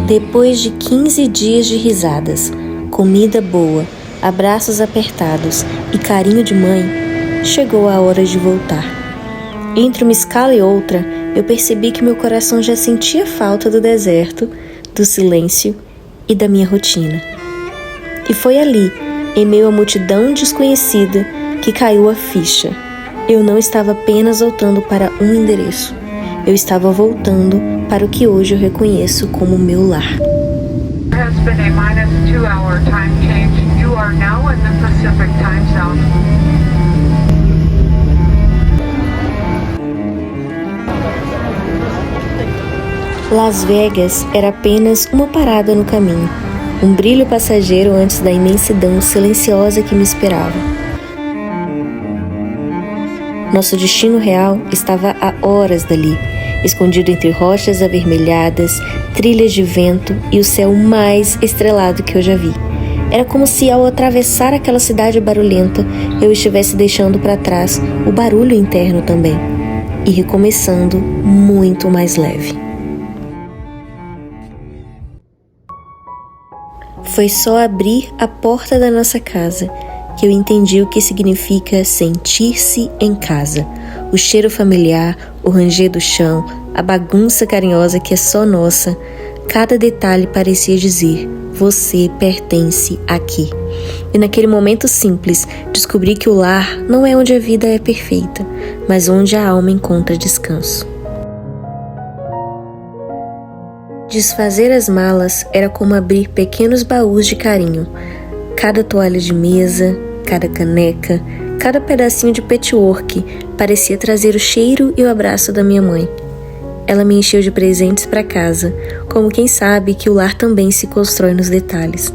Depois de 15 dias de risadas, comida boa, abraços apertados e carinho de mãe, chegou a hora de voltar. Entre uma escala e outra, eu percebi que meu coração já sentia falta do deserto, do silêncio e da minha rotina. E foi ali, em meio à multidão desconhecida, que caiu a ficha. Eu não estava apenas voltando para um endereço. Eu estava voltando para o que hoje eu reconheço como meu lar. Has been a -2-hour time change. You are now in the Pacific time zone. Las Vegas era apenas uma parada no caminho, um brilho passageiro antes da imensidão silenciosa que me esperava. Nosso destino real estava a horas dali, escondido entre rochas avermelhadas, trilhas de vento e o céu mais estrelado que eu já vi. Era como se, ao atravessar aquela cidade barulhenta, eu estivesse deixando para trás o barulho interno também, e recomeçando muito mais leve. Foi só abrir a porta da nossa casa que eu entendi o que significa sentir-se em casa. O cheiro familiar, o ranger do chão, a bagunça carinhosa que é só nossa. Cada detalhe parecia dizer: você pertence aqui. E naquele momento simples, descobri que o lar não é onde a vida é perfeita, mas onde a alma encontra descanso. Desfazer as malas era como abrir pequenos baús de carinho. Cada toalha de mesa, cada caneca, cada pedacinho de patchwork parecia trazer o cheiro e o abraço da minha mãe. Ela me encheu de presentes para casa, como quem sabe que o lar também se constrói nos detalhes.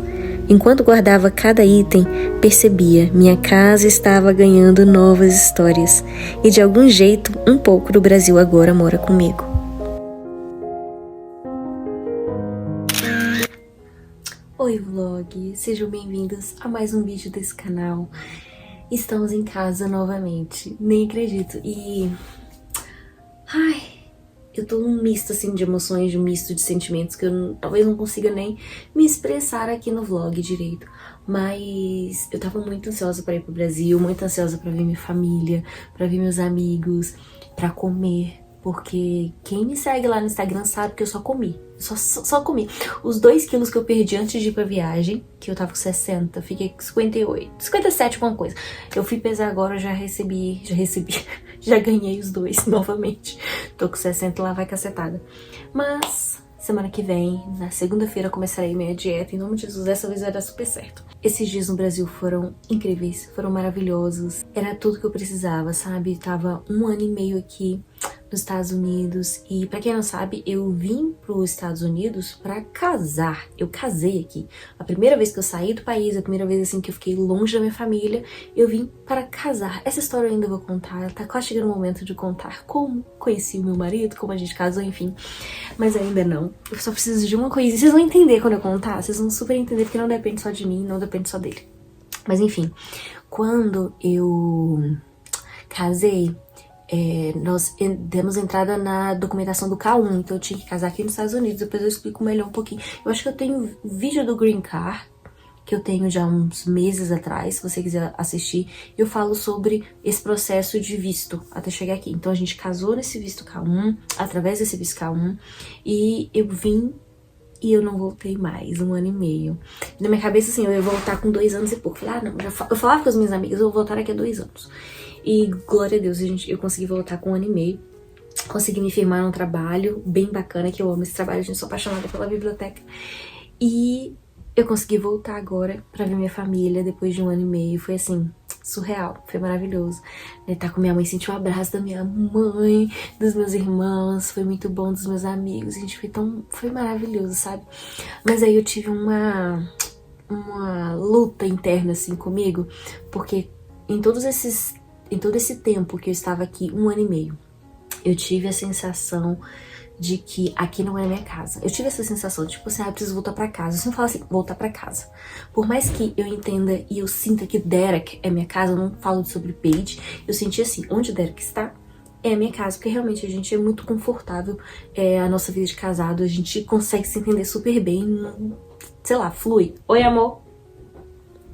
Enquanto guardava cada item, percebia, minha casa estava ganhando novas histórias. E de algum jeito, um pouco do Brasil agora mora comigo. Oi vlog, sejam bem-vindos a mais um vídeo desse canal. Estamos em casa novamente, nem acredito. Eu tô num misto assim de emoções, um misto de sentimentos que eu talvez não consiga nem me expressar aqui no vlog direito. Mas eu tava muito ansiosa pra ir pro Brasil, muito ansiosa pra ver minha família, pra ver meus amigos, pra comer. Porque quem me segue lá no Instagram sabe que eu só comi. Só comi. Os 2 quilos que eu perdi antes de ir pra viagem, que eu tava com 60, fiquei com 58, 57, alguma coisa. Eu fui pesar agora, já ganhei os 2 novamente. Tô com 60 e lá vai cacetada. Mas semana que vem, na segunda-feira, começarei minha dieta. Em nome de Jesus, dessa vez vai dar super certo. Esses dias no Brasil foram incríveis, foram maravilhosos. Era tudo que eu precisava, sabe? Tava 1 ano e meio aqui nos Estados Unidos. E pra quem não sabe, eu vim pros Estados Unidos pra casar. Eu casei aqui. A primeira vez que eu saí do país, a primeira vez assim que eu fiquei longe da minha família, eu vim para casar. Essa história eu ainda vou contar, tá quase chegando o momento de contar como conheci o meu marido, como a gente casou, enfim. Mas ainda não. Eu só preciso de uma coisa. Vocês vão entender quando eu contar, vocês vão super entender, porque não depende só de mim, não depende só dele. Mas enfim, quando eu casei, nós demos entrada na documentação do K1, então eu tinha que casar aqui nos Estados Unidos. Depois eu explico melhor um pouquinho. Eu acho que eu tenho vídeo do Green Card, que eu tenho já uns meses atrás, se você quiser assistir. Eu falo sobre esse processo de visto até chegar aqui. Então a gente casou nesse visto K1, através desse visto K1, e eu vim e eu não voltei mais, 1 ano e meio. Na minha cabeça, assim, eu ia voltar com 2 anos e pouco. Falei, não, eu falava com as minhas amigas, eu vou voltar daqui a 2 anos. E glória a Deus, eu consegui voltar com 1 ano e meio. Consegui me firmar num trabalho bem bacana, que eu amo esse trabalho, a gente, sou apaixonada pela biblioteca. E eu consegui voltar agora pra ver minha família depois de 1 ano e meio. Foi assim, surreal, foi maravilhoso. Estar com minha mãe, sentir o abraço da minha mãe, dos meus irmãos, foi muito bom, dos meus amigos, gente, foi maravilhoso, sabe? Mas aí eu tive uma luta interna assim comigo, porque em todo esse tempo que eu estava aqui, 1 ano e meio, eu tive a sensação de que aqui não é minha casa. Eu tive essa sensação de, tipo assim, eu preciso voltar pra casa. Eu sempre falo assim, voltar pra casa. Por mais que eu entenda e eu sinta que Derek é minha casa, eu não falo sobre Paige, eu senti assim, onde o Derek está, é a minha casa, porque realmente a gente é muito confortável, a nossa vida de casado, a gente consegue se entender super bem, sei lá, flui. Oi, amor!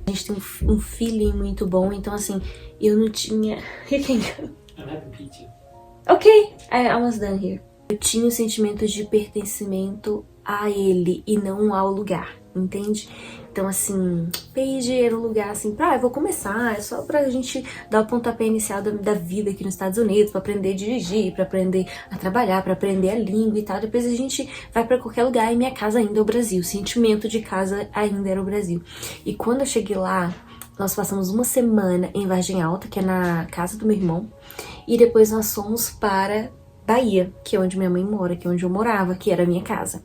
A gente tem um feeling muito bom, então assim, eu não tinha... Ok, I almost done here. Eu tinha o sentimento de pertencimento a ele e não ao lugar, entende? Então assim, Paige era um lugar assim, eu vou começar, é só pra gente dar o pontapé inicial da vida aqui nos Estados Unidos, pra aprender a dirigir, pra aprender a trabalhar, pra aprender a língua e tal. Depois a gente vai pra qualquer lugar e minha casa ainda é o Brasil, o sentimento de casa ainda era o Brasil. E quando eu cheguei lá, nós passamos uma semana em Vargem Alta, que é na casa do meu irmão, e depois nós fomos para Bahia, que é onde minha mãe mora, que é onde eu morava, que era a minha casa.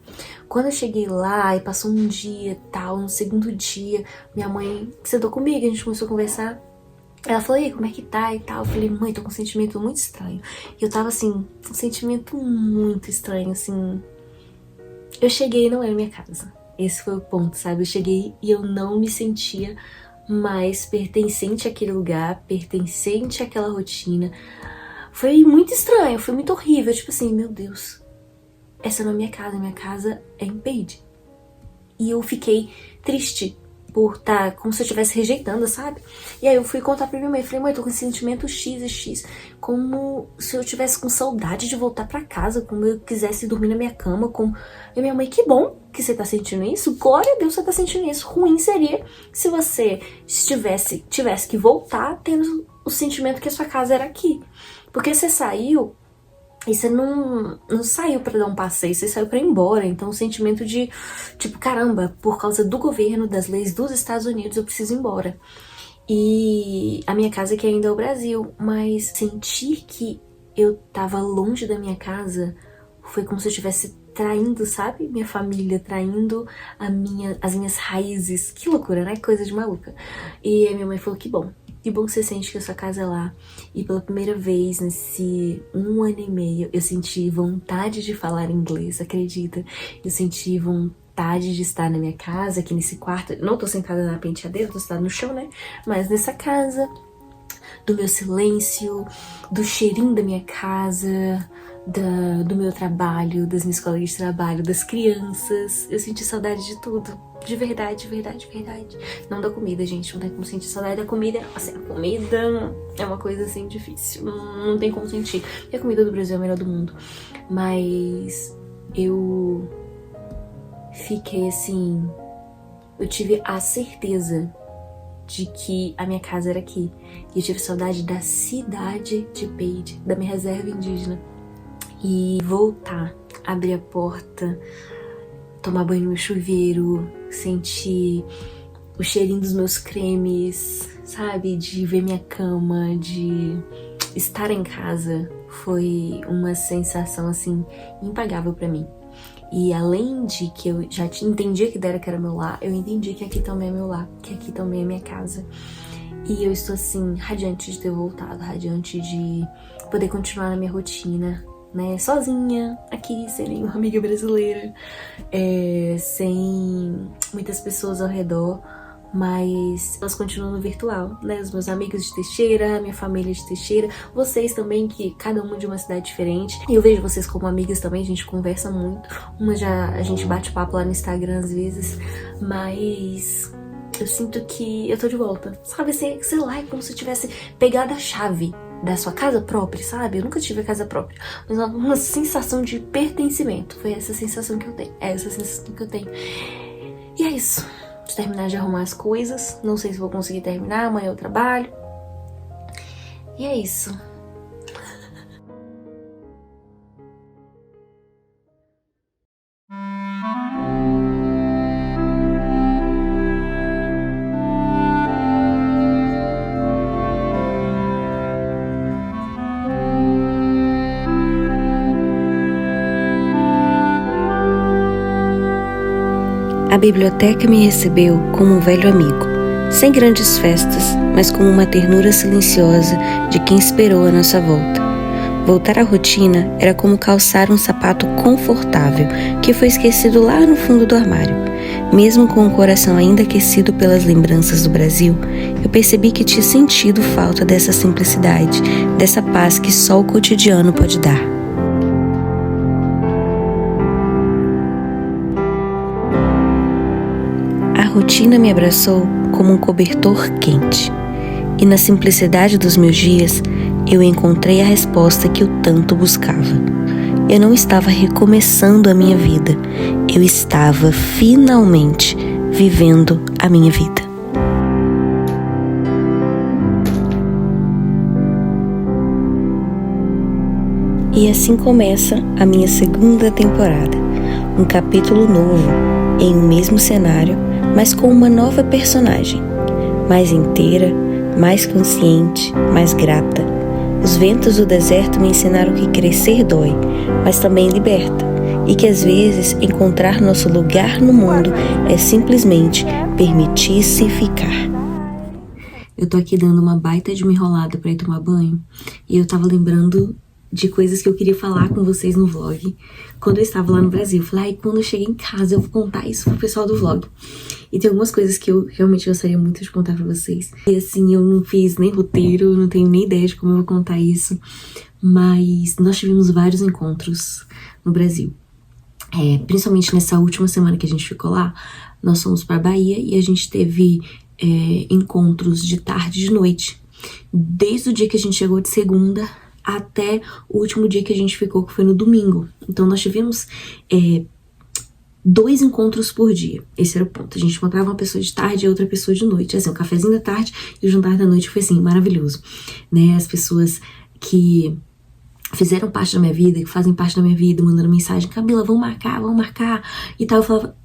Quando eu cheguei lá e passou um dia tal, no segundo dia, minha mãe sentou comigo, a gente começou a conversar. Ela falou, e aí, como é que tá e tal? Eu falei, mãe, tô com um sentimento muito estranho. E eu tava assim, um sentimento muito estranho, assim. Eu cheguei e não era minha casa. Esse foi o ponto, sabe? Eu cheguei e eu não me sentia mais pertencente àquele lugar, pertencente àquela rotina. Foi muito estranho, foi muito horrível, tipo assim, meu Deus, essa não é minha casa é em Paige. E eu fiquei triste por estar como se eu estivesse rejeitando, sabe? E aí eu fui contar pra minha mãe, falei, mãe, tô com esse sentimento X e X, como se eu tivesse com saudade de voltar pra casa, como eu quisesse dormir na minha cama, como... E minha mãe, que bom que você tá sentindo isso, glória a Deus você tá sentindo isso, ruim seria se você tivesse que voltar tendo o sentimento que a sua casa era aqui. Porque você saiu e você não saiu pra dar um passeio, você saiu pra ir embora. Então o sentimento de, tipo, caramba, por causa do governo, das leis dos Estados Unidos, eu preciso ir embora. E a minha casa aqui ainda é o Brasil, mas sentir que eu tava longe da minha casa foi como se eu estivesse traindo, sabe? Minha família, traindo as minhas raízes. Que loucura, né? Coisa de maluca. E a minha mãe falou, que bom que você sente que a sua casa é lá. E pela primeira vez nesse 1 ano e meio, eu senti vontade de falar inglês, acredita? Eu senti vontade de estar na minha casa, aqui nesse quarto. Não tô sentada na penteadeira, tô sentada no chão, né? Mas nessa casa, do meu silêncio, do cheirinho da minha casa, do meu trabalho, das minhas colegas de trabalho, das crianças. Eu senti saudade de tudo. De verdade, de verdade, de verdade. Não da comida, gente. Não tem como sentir saudade da comida. Assim, a comida é uma coisa assim difícil. Não tem como sentir. Porque a comida do Brasil é a melhor do mundo. Mas eu fiquei assim... Eu tive a certeza de que a minha casa era aqui. E eu tive saudade da cidade de Paige, da minha reserva indígena. E voltar, abrir a porta, tomar banho no chuveiro, sentir o cheirinho dos meus cremes, sabe? De ver minha cama, de estar em casa, foi uma sensação, assim, impagável pra mim. E além de que eu já entendia que era meu lar, eu entendi que aqui também é meu lar, que aqui também é minha casa. E eu estou, assim, radiante de ter voltado, radiante de poder continuar na minha rotina, né, sozinha, aqui, sem nenhuma amiga brasileira, sem muitas pessoas ao redor, mas elas continuam no virtual, né, os meus amigos de Teixeira, a minha família de Teixeira, vocês também, que cada uma de uma cidade diferente, e eu vejo vocês como amigas também, a gente conversa muito, a gente bate papo lá no Instagram às vezes, mas... eu sinto que eu tô de volta, sabe, sei lá, é como se eu tivesse pegado a chave da sua casa própria, sabe? Eu nunca tive a casa própria, mas uma sensação de pertencimento. Foi essa sensação que eu tenho. É essa sensação que eu tenho. E é isso. Vou terminar de arrumar as coisas. Não sei se vou conseguir terminar. Amanhã eu trabalho. E é isso. A biblioteca me recebeu como um velho amigo, sem grandes festas, mas com uma ternura silenciosa de quem esperou a nossa volta. Voltar à rotina era como calçar um sapato confortável que foi esquecido lá no fundo do armário. Mesmo com o coração ainda aquecido pelas lembranças do Brasil, eu percebi que tinha sentido falta dessa simplicidade, dessa paz que só o cotidiano pode dar. A rotina me abraçou como um cobertor quente. E na simplicidade dos meus dias, eu encontrei a resposta que eu tanto buscava. Eu não estava recomeçando a minha vida, eu estava finalmente vivendo a minha vida. E assim começa a minha segunda temporada, um capítulo novo, em um mesmo cenário, mas com uma nova personagem, mais inteira, mais consciente, mais grata. Os ventos do deserto me ensinaram que crescer dói, mas também liberta, e que às vezes encontrar nosso lugar no mundo é simplesmente permitir-se ficar. Eu tô aqui dando uma baita de uma enrolada pra ir tomar banho, e eu tava lembrando de coisas que eu queria falar com vocês no vlog quando eu estava lá no Brasil. Eu falei, quando eu cheguei em casa eu vou contar isso pro pessoal do vlog. E tem algumas coisas que eu realmente gostaria muito de contar pra vocês. E assim, eu não fiz nem roteiro, não tenho nem ideia de como eu vou contar isso. Mas nós tivemos vários encontros no Brasil. Principalmente nessa última semana que a gente ficou lá, nós fomos pra Bahia e a gente teve encontros de tarde e de noite. Desde o dia que a gente chegou de segunda até o último dia que a gente ficou, que foi no domingo. Então nós tivemos 2 encontros por dia. Esse era o ponto. A gente encontrava uma pessoa de tarde e outra pessoa de noite. Assim, o cafezinho da tarde e o jantar da noite foi assim, maravilhoso, né? As pessoas que fizeram parte da minha vida, que fazem parte da minha vida, mandando mensagem, Camila, vamos marcar, e tal.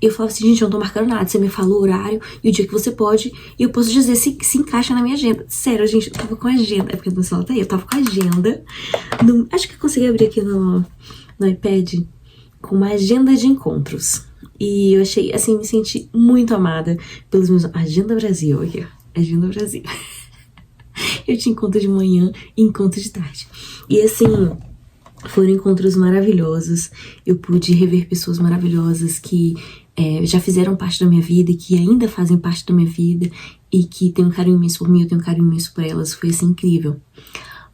Eu falava assim, gente, eu não tô marcando nada, você me falou o horário e o dia que você pode, e eu posso dizer se encaixa na minha agenda. Sério, gente, eu tava com a agenda, é porque no celular tá aí, eu tava com a agenda, acho que eu consegui abrir aqui no iPad, com uma agenda de encontros, e eu achei, assim, me senti muito amada pelos meus... Agenda Brasil, aqui, ó, Agenda Brasil. Eu tinha encontro de manhã e encontro de tarde. E assim, foram encontros maravilhosos. Eu pude rever pessoas maravilhosas que já fizeram parte da minha vida e que ainda fazem parte da minha vida e que tem um carinho imenso por mim, eu tenho um carinho imenso por elas. Foi assim, incrível.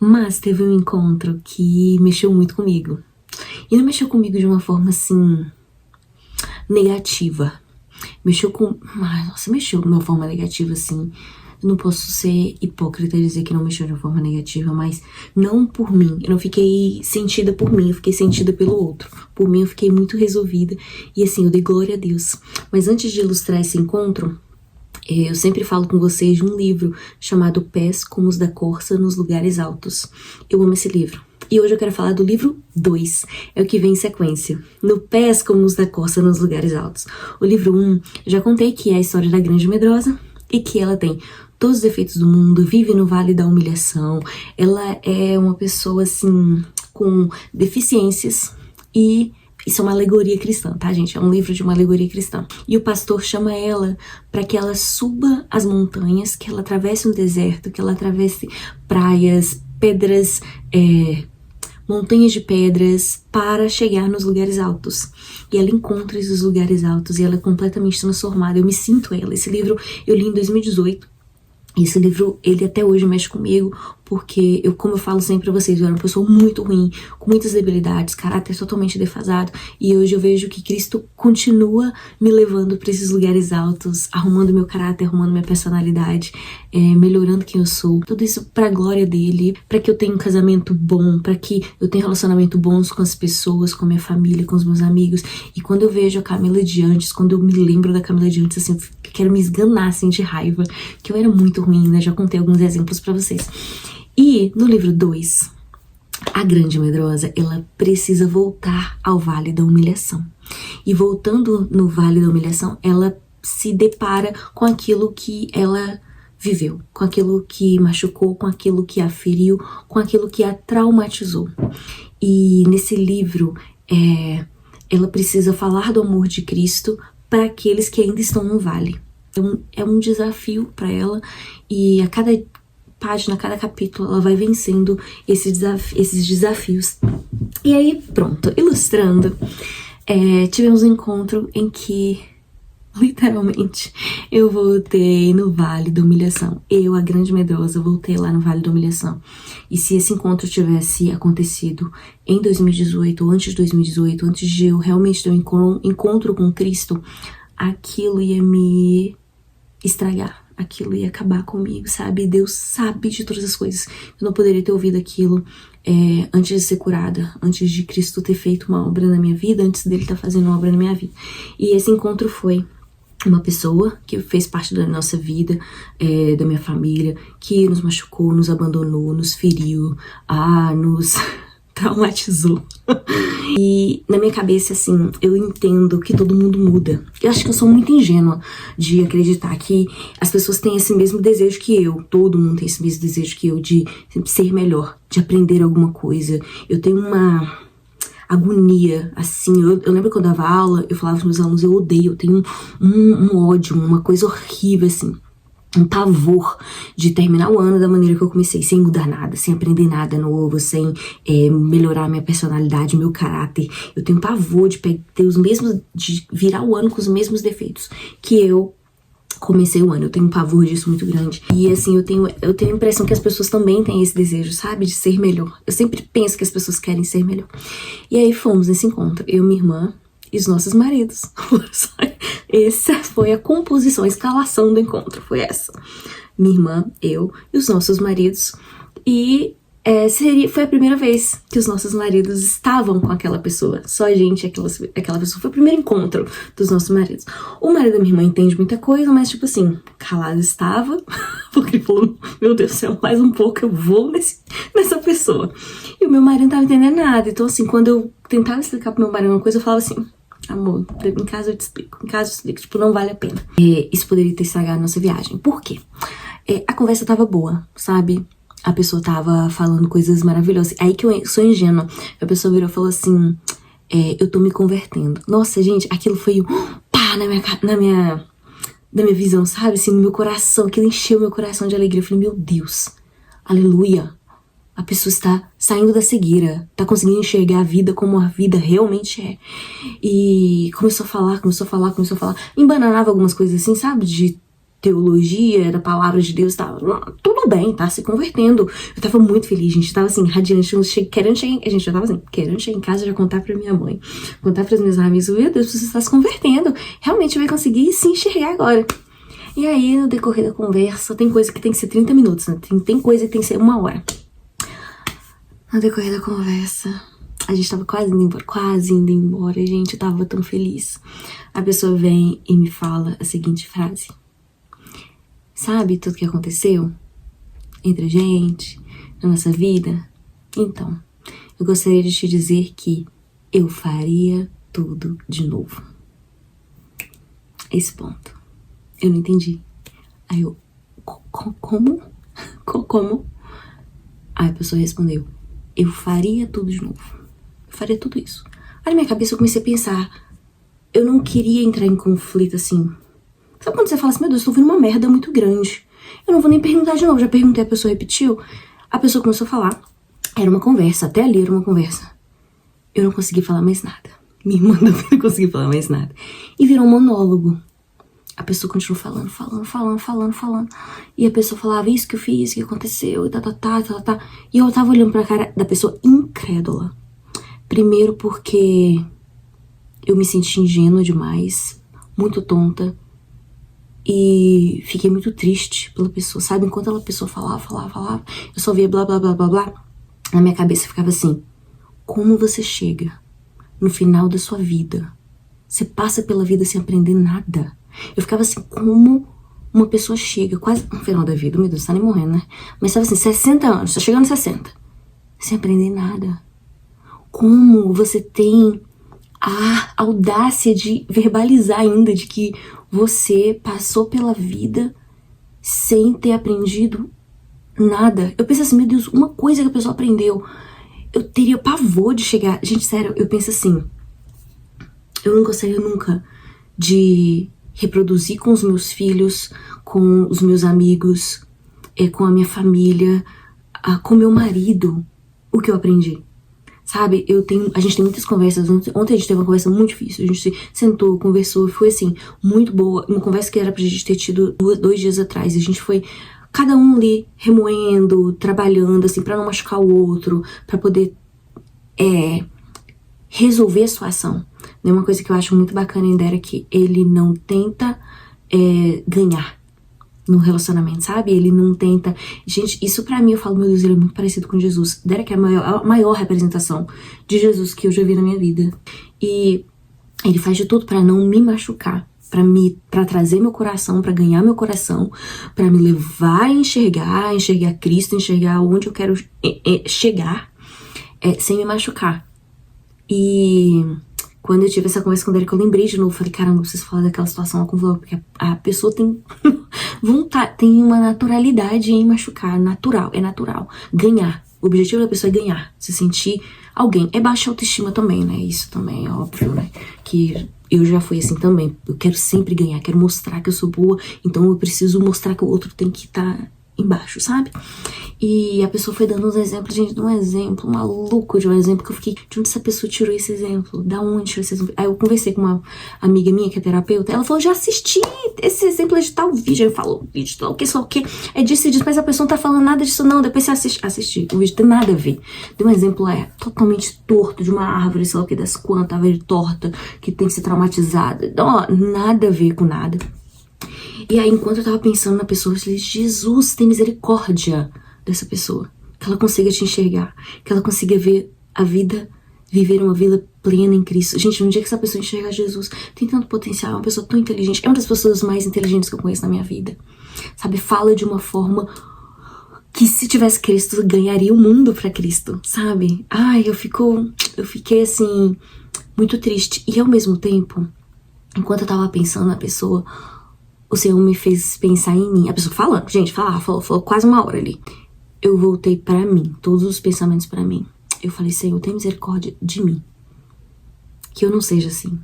Mas teve um encontro que mexeu muito comigo. E não mexeu comigo de uma forma assim, negativa. Mexeu de uma forma negativa assim. Eu não posso ser hipócrita e dizer que não mexeu de uma forma negativa, mas não por mim. Eu não fiquei sentida por mim, eu fiquei sentida pelo outro. Por mim, eu fiquei muito resolvida. E assim, eu dei glória a Deus. Mas antes de ilustrar esse encontro, eu sempre falo com vocês de um livro chamado Pés como os da Corça nos Lugares Altos. Eu amo esse livro. E hoje eu quero falar do livro 2, é o que vem em sequência. No Pés como os da Corça nos Lugares Altos. O livro 1, já contei que é a história da grande medrosa e que ela tem todos os defeitos do mundo, vive no vale da humilhação. Ela é uma pessoa, assim, com deficiências e isso é uma alegoria cristã, tá, gente? É um livro de uma alegoria cristã. E o pastor chama ela para que ela suba as montanhas, que ela atravesse um deserto, que ela atravesse praias, pedras, montanhas de pedras, para chegar nos lugares altos. E ela encontra esses lugares altos e ela é completamente transformada. Eu me sinto ela. Esse livro eu li em 2018. Esse livro, ele até hoje mexe comigo, porque como eu falo sempre pra vocês, eu era uma pessoa muito ruim, com muitas debilidades, caráter totalmente defasado, e hoje eu vejo que Cristo continua me levando pra esses lugares altos, arrumando meu caráter, arrumando minha personalidade, melhorando quem eu sou, tudo isso pra glória dele, pra que eu tenha um casamento bom, pra que eu tenha relacionamento bons com as pessoas, com a minha família, com os meus amigos. E quando eu vejo a Camila de antes, quando eu me lembro da Camila de antes, assim, eu quero me esganar, assim, de raiva, que eu era muito ruim, né? Já contei alguns exemplos pra vocês. E no livro 2, a grande medrosa, ela precisa voltar ao Vale da Humilhação. E voltando no Vale da Humilhação, ela se depara com aquilo que ela viveu, com aquilo que machucou, com aquilo que a feriu, com aquilo que a traumatizou. E nesse livro, ela precisa falar do amor de Cristo para aqueles que ainda estão no vale. É um desafio para ela, e a cada página, cada capítulo, ela vai vencendo esses desafios. E aí, pronto, ilustrando, tivemos um encontro em que, literalmente, eu voltei no Vale da Humilhação. Eu, a grande medrosa, voltei lá no Vale da Humilhação. E se esse encontro tivesse acontecido em 2018, ou antes de 2018, antes de eu realmente ter um encontro com Cristo, aquilo ia me estragar. Aquilo ia acabar comigo, sabe? Deus sabe de todas as coisas. Eu não poderia ter ouvido aquilo antes de ser curada, antes de Cristo ter feito uma obra na minha vida, antes dele estar fazendo uma obra na minha vida. E esse encontro foi uma pessoa que fez parte da nossa vida, da minha família, que nos machucou, nos abandonou, nos feriu, nos traumatizou. E na minha cabeça, assim, eu entendo que todo mundo muda. Eu acho que eu sou muito ingênua de acreditar que as pessoas têm esse mesmo desejo que eu. Todo mundo tem esse mesmo desejo que eu de ser melhor, de aprender alguma coisa. Eu tenho uma agonia, assim, eu lembro que eu dava aula, eu falava para os meus alunos, eu odeio, eu tenho um ódio, uma coisa horrível, assim, um pavor de terminar o ano da maneira que eu comecei, sem mudar nada, sem aprender nada novo, sem melhorar minha personalidade, meu caráter. Eu tenho pavor de ter os mesmos, de virar o ano com os mesmos defeitos que eu comecei o ano. Eu tenho um pavor disso muito grande. E assim, eu tenho a impressão que as pessoas também têm esse desejo, sabe? De ser melhor. Eu sempre penso que as pessoas querem ser melhor. E aí fomos nesse encontro. Eu, minha irmã e os nossos maridos. Essa foi a composição, a escalação do encontro. Foi essa. Minha irmã, eu e os nossos maridos. E foi a primeira vez que os nossos maridos estavam com aquela pessoa. Só a gente, aquela pessoa. Foi o primeiro encontro dos nossos maridos. O marido da minha irmã entende muita coisa, mas tipo assim, calado estava. Porque ele falou, meu Deus do céu, mais um pouco eu vou nessa pessoa. E o meu marido não tava entendendo nada. Então assim, quando eu tentava explicar pro meu marido uma coisa, eu falava assim, amor, em casa eu te explico. Em casa eu te explico, tipo, não vale a pena. Isso poderia ter estragado a nossa viagem. Por quê? A conversa tava boa, sabe? A pessoa tava falando coisas maravilhosas. Aí que eu sou ingênua. A pessoa virou e falou assim, eu tô me convertendo. Nossa, gente, aquilo foi pá na minha visão, sabe? Assim, no meu coração. Aquilo encheu meu coração de alegria. Eu falei, meu Deus, aleluia. A pessoa está saindo da cegueira. Tá conseguindo enxergar a vida como a vida realmente é. E começou a falar. Embananava algumas coisas assim, sabe? De teologia, da palavra de Deus, tava tudo bem, tá se convertendo. Eu tava muito feliz, gente, tava assim, radiante, a gente já tava assim, querendo chegar em casa, já contar pra minha mãe, contar pras minhas amigas, meu Deus, você está se convertendo, realmente vai conseguir se enxergar agora. E aí, no decorrer da conversa, tem coisa que tem que ser 30 minutos, né? Tem coisa que tem que ser 1 hora. No decorrer da conversa, a gente tava quase indo embora, gente, eu tava tão feliz. A pessoa vem e me fala a seguinte frase: sabe tudo que aconteceu entre a gente, na nossa vida? Então, eu gostaria de te dizer que eu faria tudo de novo. Esse ponto. Eu não entendi. Aí eu, como? Como? Aí a pessoa respondeu, eu faria tudo de novo. Eu faria tudo isso. Aí na minha cabeça eu comecei a pensar, eu não queria entrar em conflito assim. Sabe quando você fala assim, meu Deus, tô ouvindo uma merda muito grande. Eu não vou nem perguntar de novo, já perguntei, a pessoa repetiu. A pessoa começou a falar. Era uma conversa, até ali era uma conversa. Eu não consegui falar mais nada. Minha irmã não conseguiu falar mais nada. E virou um monólogo. A pessoa continuou falando. E a pessoa falava, isso que eu fiz, isso que aconteceu, e tá. E eu tava olhando pra cara da pessoa incrédula. Primeiro porque eu me senti ingênua demais, muito tonta. E fiquei muito triste pela pessoa, sabe? Enquanto a pessoa falava, eu só via blá. Na minha cabeça ficava assim, como você chega no final da sua vida? Você passa pela vida sem aprender nada. Eu ficava assim, como uma pessoa chega quase no final da vida, meu Deus, tá nem morrendo, né? Mas estava assim, 60 anos, tá chegando 60, sem aprender nada. Como você tem a audácia de verbalizar ainda de que você passou pela vida sem ter aprendido nada? Eu penso assim, meu Deus, uma coisa que a pessoa aprendeu, eu teria pavor de chegar... Gente, sério, eu penso assim, eu não gostaria nunca de reproduzir com os meus filhos, com os meus amigos, com a minha família, com meu marido, o que eu aprendi. Sabe, a gente tem muitas conversas. Ontem a gente teve uma conversa muito difícil. A gente sentou, conversou, foi assim, muito boa. Uma conversa que era pra gente ter tido 2 dias atrás. A gente foi, cada um ali, remoendo, trabalhando, assim, pra não machucar o outro, pra poder resolver a situação. Uma coisa que eu acho muito bacana em Derek, ele não tenta ganhar no relacionamento, sabe? Ele não tenta... Gente, isso pra mim, eu falo, meu Deus, ele é muito parecido com Jesus. Derek é a maior representação de Jesus que eu já vi na minha vida. E ele faz de tudo pra não me machucar, pra trazer meu coração, pra ganhar meu coração, pra me levar a enxergar Cristo, enxergar onde eu quero chegar, sem me machucar. E quando eu tive essa conversa com o Derek, eu lembrei de novo, falei, caramba, eu preciso falar daquela situação com o Vlog, porque a pessoa tem vontade, tem uma naturalidade em machucar, é natural. Ganhar, o objetivo da pessoa é ganhar, se sentir alguém. É baixa autoestima também, né, isso também é óbvio, né, que eu já fui assim também. Eu quero sempre ganhar, quero mostrar que eu sou boa, então eu preciso mostrar que o outro tem que estar embaixo, sabe? E a pessoa foi dando uns exemplos, gente, de um exemplo maluco, de um exemplo que eu fiquei, de onde essa pessoa tirou esse exemplo? Da onde tirou esse exemplo? Aí eu conversei com uma amiga minha que é terapeuta, ela falou, já assisti esse exemplo de tal vídeo. Aí falou, vídeo tal, o que, é disso e disso, mas a pessoa não tá falando nada disso não, depois você assistir, o vídeo tem nada a ver. Deu um exemplo, totalmente torto, de uma árvore, sei lá o que, das quantas, árvore torta, que tem que ser traumatizada, nada a ver com nada. E aí, enquanto eu tava pensando na pessoa, eu falei, Jesus, tem misericórdia dessa pessoa. Que ela consiga te enxergar. Que ela consiga ver a vida, viver uma vida plena em Cristo. Gente, no dia que essa pessoa enxergar Jesus, tem tanto potencial, é uma pessoa tão inteligente. É uma das pessoas mais inteligentes que eu conheço na minha vida. Sabe, fala de uma forma que se tivesse Cristo, ganharia o mundo pra Cristo, sabe? Ai, eu fiquei assim, muito triste. E ao mesmo tempo, enquanto eu tava pensando na pessoa, o Senhor me fez pensar em mim. A pessoa falando, gente, falou quase 1 hora ali. Eu voltei pra mim, todos os pensamentos pra mim. Eu falei, Senhor, tem misericórdia de mim. Que eu não seja assim,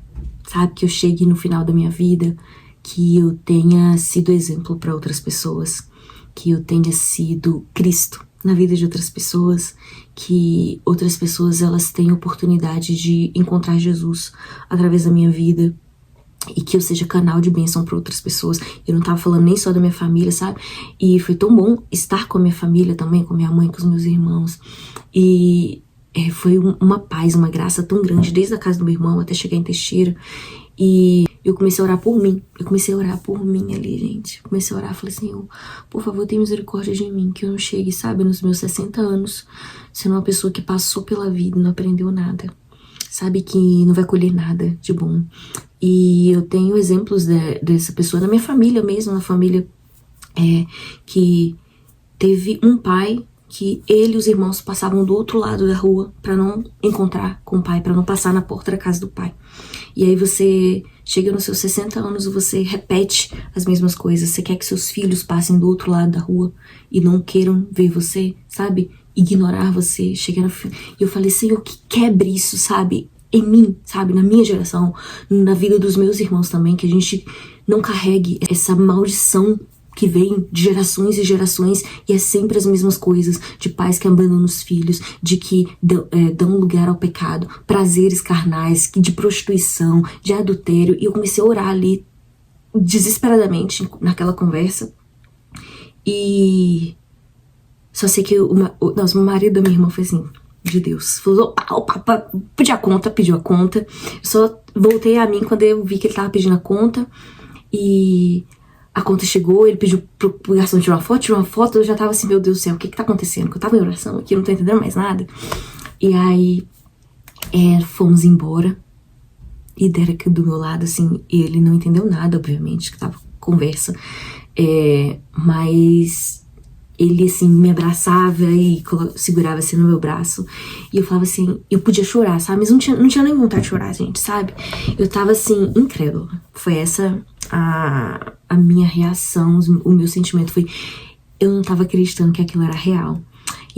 sabe? Que eu chegue no final da minha vida, que eu tenha sido exemplo pra outras pessoas, que eu tenha sido Cristo na vida de outras pessoas, que outras pessoas, elas tenham oportunidade de encontrar Jesus através da minha vida, e que eu seja canal de bênção para outras pessoas. Eu não tava falando nem só da minha família, sabe? E foi tão bom estar com a minha família também, com minha mãe, com os meus irmãos. E foi uma paz, uma graça tão grande, desde a casa do meu irmão até chegar em Teixeira. E eu comecei a orar por mim. Eu comecei a orar por mim ali, gente. Eu comecei a orar, falei, Senhor, por favor, tenha misericórdia de mim, que eu não chegue, sabe, nos meus 60 anos, sendo uma pessoa que passou pela vida e não aprendeu nada. Sabe, que não vai colher nada de bom. E eu tenho exemplos dessa pessoa na minha família mesmo, na família que teve um pai que ele e os irmãos passavam do outro lado da rua pra não encontrar com o pai, pra não passar na porta da casa do pai. E aí você chega nos seus 60 anos e você repete as mesmas coisas. Você quer que seus filhos passem do outro lado da rua e não queiram ver você, sabe? Ignorar você. E eu falei, Senhor, que quebre isso, sabe? Em mim, sabe? Na minha geração, na vida dos meus irmãos também, que a gente não carregue essa maldição que vem de gerações e gerações e é sempre as mesmas coisas, de pais que abandonam os filhos, de que dão lugar ao pecado, prazeres carnais, de prostituição, de adultério. E eu comecei a orar ali desesperadamente naquela conversa. E só sei que o marido da minha irmã foi assim, de Deus, falou, opa, pediu a conta. Só voltei a mim quando eu vi que ele tava pedindo a conta. E a conta chegou, ele pediu pro garçom tirar uma foto, eu já tava assim, meu Deus do céu, o que tá acontecendo? Porque eu tava em oração aqui, eu não tô entendendo mais nada. E aí, fomos embora. E Derek do meu lado, assim, ele não entendeu nada, obviamente, que tava conversa. Mas ele, assim, me abraçava e segurava, assim, no meu braço. E eu falava assim, eu podia chorar, sabe? Mas não tinha nem vontade de chorar, gente, sabe? Eu tava, assim, incrédula. Foi essa a minha reação, o meu sentimento foi... Eu não tava acreditando que aquilo era real.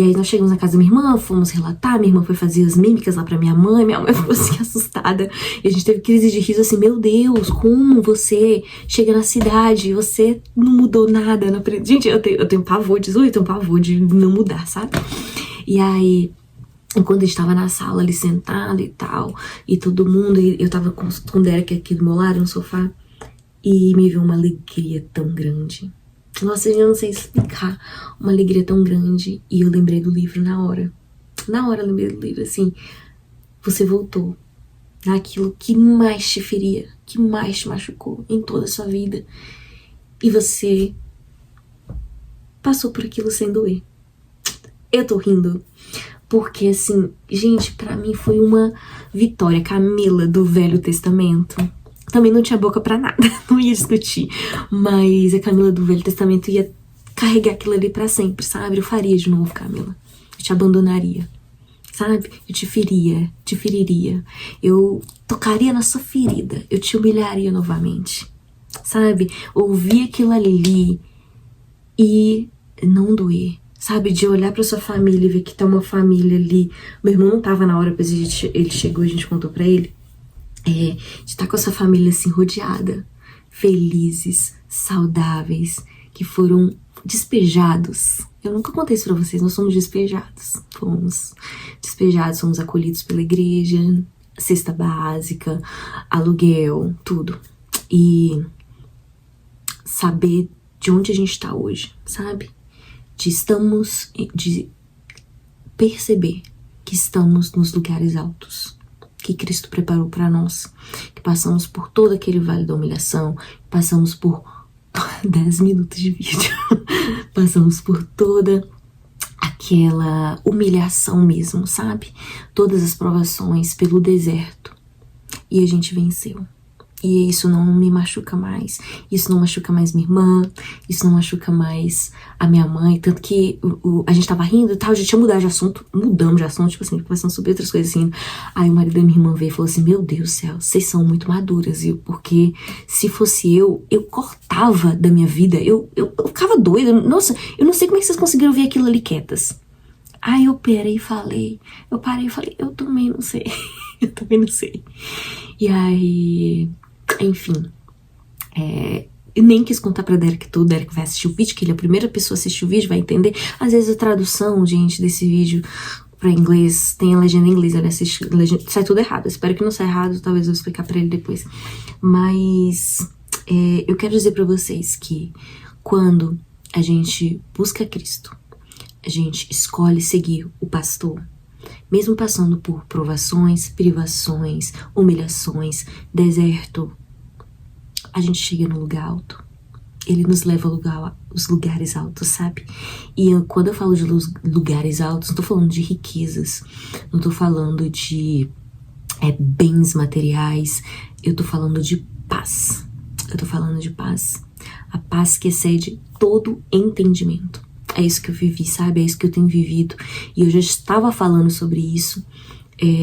E aí nós chegamos na casa da minha irmã, fomos relatar, minha irmã foi fazer as mímicas lá pra minha mãe ficou assim assustada. E a gente teve crise de riso assim, meu Deus, como você chega na cidade e você não mudou nada. Gente, eu tenho pavor de eu tenho pavor de não mudar, sabe? E aí, quando eu estava na sala ali sentada e tal, e todo mundo, e eu tava com o Derek aqui do meu lado no sofá, e me veio uma alegria tão grande. Nossa, eu não sei explicar, uma alegria tão grande. E eu lembrei do livro na hora. Na hora eu lembrei do livro, assim, você voltou naquilo que mais te feria, que mais te machucou em toda a sua vida. E você passou por aquilo sem doer. Eu tô rindo, porque assim, gente, pra mim foi uma vitória. Camila do Velho Testamento também não tinha boca pra nada, não ia discutir, mas a Camila do Velho Testamento ia carregar aquilo ali pra sempre, sabe? Eu faria de novo, Camila. Eu te abandonaria, sabe? Eu te feriria. Eu tocaria na sua ferida, eu te humilharia novamente, sabe? Ouvir aquilo ali e não doer, sabe? De olhar pra sua família e ver que tá uma família ali. Meu irmão não tava na hora, depois ele chegou, a gente contou pra ele. De estar com essa família assim rodeada, felizes, saudáveis, que foram despejados. Eu nunca contei isso pra vocês, nós somos despejados. Fomos despejados, fomos acolhidos pela igreja, cesta básica, aluguel, tudo. E saber de onde a gente tá hoje, sabe? De perceber que estamos nos lugares altos que Cristo preparou para nós, que passamos por todo aquele vale da humilhação, passamos por 10 minutos de vídeo, passamos por toda aquela humilhação mesmo, sabe? Todas as provações pelo deserto, e a gente venceu. E isso não me machuca mais, isso não machuca mais minha irmã, isso não machuca mais a minha mãe, tanto que a gente tava rindo e tal, a gente ia mudamos de assunto, tipo assim, conversando sobre outras coisas assim. Aí o marido da minha irmã veio e falou assim, meu Deus do céu, vocês são muito maduras, viu? Porque se fosse eu cortava da minha vida, eu ficava doida, nossa, eu não sei como é que vocês conseguiram ver aquilo ali quietas. Aí eu parei e falei, eu também não sei, eu também não sei. E aí... Enfim, eu nem quis contar pra Derek tudo. Derek vai assistir o vídeo, que ele é a primeira pessoa a assistir o vídeo, vai entender. Às vezes a tradução, gente, desse vídeo pra inglês, tem a legenda em inglês, ele assiste, sai tudo errado. Eu espero que não saia errado, talvez eu vou explicar pra ele depois. Mas eu quero dizer pra vocês que quando a gente busca Cristo, a gente escolhe seguir o pastor, mesmo passando por provações, privações, humilhações, deserto, a gente chega no lugar alto. Ele nos leva aos lugares altos, sabe? E quando eu falo de lugares altos, não tô falando de riquezas, não tô falando de bens materiais, eu tô falando de paz. Eu tô falando de paz. A paz que excede todo entendimento. É isso que eu vivi, sabe? É isso que eu tenho vivido. E eu já estava falando sobre isso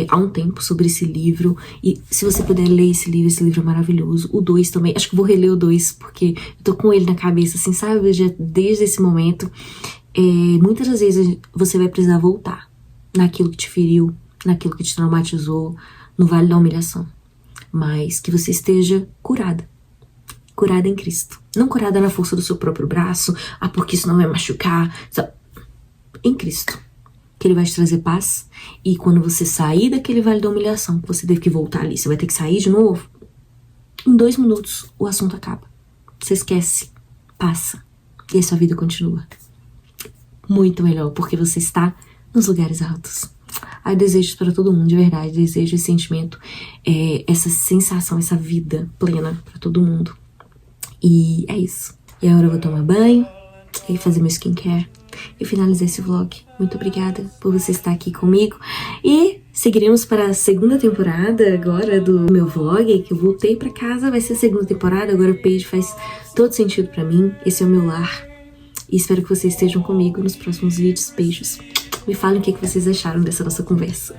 há um tempo, sobre esse livro. E se você puder ler esse livro é maravilhoso. O 2 também. Acho que vou reler o 2, porque eu tô com ele na cabeça, assim, sabe? Desde esse momento. Muitas das vezes você vai precisar voltar naquilo que te feriu, naquilo que te traumatizou, no vale da humilhação. Mas que você esteja curada. Curada em Cristo. Não curada na força do seu próprio braço. Porque isso não vai machucar. Só em Cristo. Que Ele vai te trazer paz. E quando você sair daquele vale da humilhação, que você teve que voltar ali, você vai ter que sair de novo. Em 2 minutos, o assunto acaba. Você esquece. Passa. E a sua vida continua. Muito melhor. Porque você está nos lugares altos. Eu desejo isso para todo mundo, de verdade. Desejo esse sentimento, essa sensação, essa vida plena para todo mundo. E é isso. E agora eu vou tomar banho e fazer meu skincare e finalizar esse vlog. Muito obrigada por você estar aqui comigo. E seguiremos para a segunda temporada agora do meu vlog, que eu voltei para casa. Vai ser a segunda temporada. Agora o Paige faz todo sentido para mim. Esse é o meu lar. E espero que vocês estejam comigo nos próximos vídeos. Beijos. Me falem o que vocês acharam dessa nossa conversa.